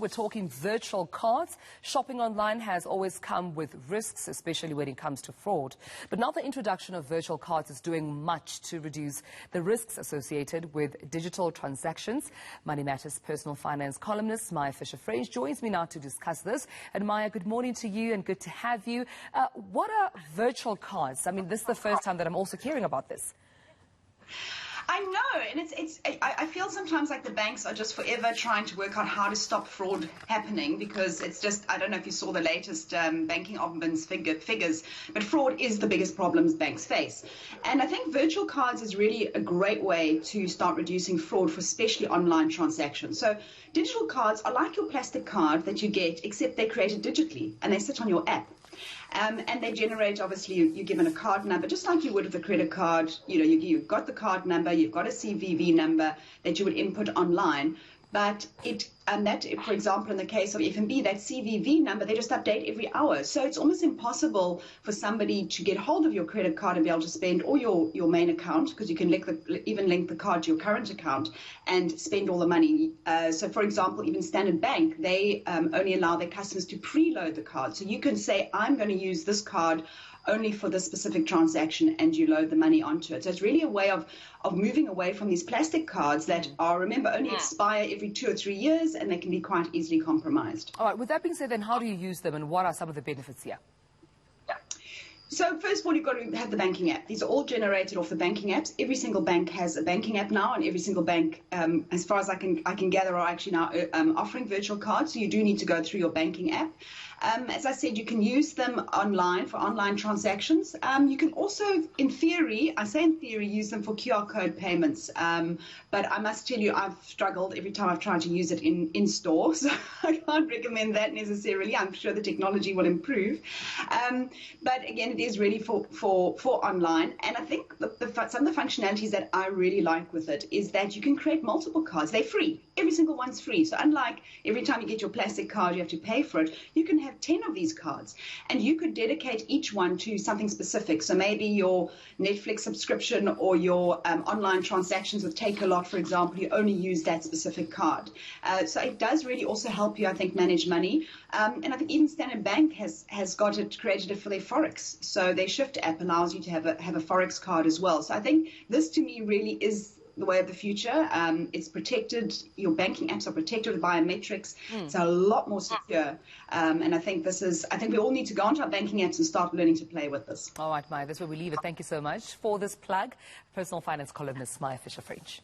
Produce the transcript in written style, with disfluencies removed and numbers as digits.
we're talking virtual cards. Shopping online has always come with risks, especially when it comes to fraud. But now the introduction of virtual cards is doing much to reduce the risks associated with digital transactions. Money Matters personal finance columnist Maya Fisher-French joins me now to discuss this. And Maya, good morning to you and good to have you. What are virtual cards? I mean, this is the first time that I'm also hearing about this. I know, and I feel sometimes like the banks are just forever trying to work out how to stop fraud happening, because it's just, I don't know if you saw the latest banking ombudsman's figures, but fraud is the biggest problems banks face. And I think virtual cards is really a great way to start reducing fraud for especially online transactions. So digital cards are like your plastic card that you get, except they're created digitally and they sit on your app. And they generate, obviously, you're given a card number, just like you would with a credit card. You know, you've got the card number, you've got a CVV number that you would input online. But for example, in the case of FNB, that CVV number, they just update every hour. So it's almost impossible for somebody to get hold of your credit card and be able to spend, or your main account, because you can even link the card to your current account and spend all the money. So, for example, even Standard Bank, they only allow their customers to preload the card. So you can say, I'm going to use this card only for this specific transaction, and you load the money onto it. So it's really a way of moving away from these plastic cards that are, remember, only expire every 2 or 3 years, and they can be quite easily compromised. All right, with that being said, then how do you use them and what are some of the benefits here? So first of all, you've got to have the banking app. These are all generated off the banking apps. Every single bank has a banking app now, and every single bank, as far as I can gather, are actually now offering virtual cards. So you do need to go through your banking app. As I said, you can use them online for online transactions. You can also, in theory, use them for QR code payments. But I must tell you, I've struggled every time I've tried to use it in store. So I can't recommend that necessarily. I'm sure the technology will improve. But again, it is really for online. And I think some of the functionalities that I really like with it is that you can create multiple cards. They're free. Every single one's free. So unlike every time you get your plastic card, you have to pay for it, you can have 10 of these cards, and you could dedicate each one to something specific. So maybe your Netflix subscription or your online transactions with Take-A-Lot, for example, you only use that specific card. So it does really also help you, I think, manage money. And I think even Standard Bank has created it for their Forex. So their Shift app allows you to have a Forex card as well. So I think this, to me, really is the way of the future. It's protected. Your banking apps are protected with biometrics. It's a lot more secure. And I think we all need to go onto our banking apps and start learning to play with this. All right, Maya, that's where we leave it. Thank you so much for this plug. Personal finance columnist Maya Fisher-French.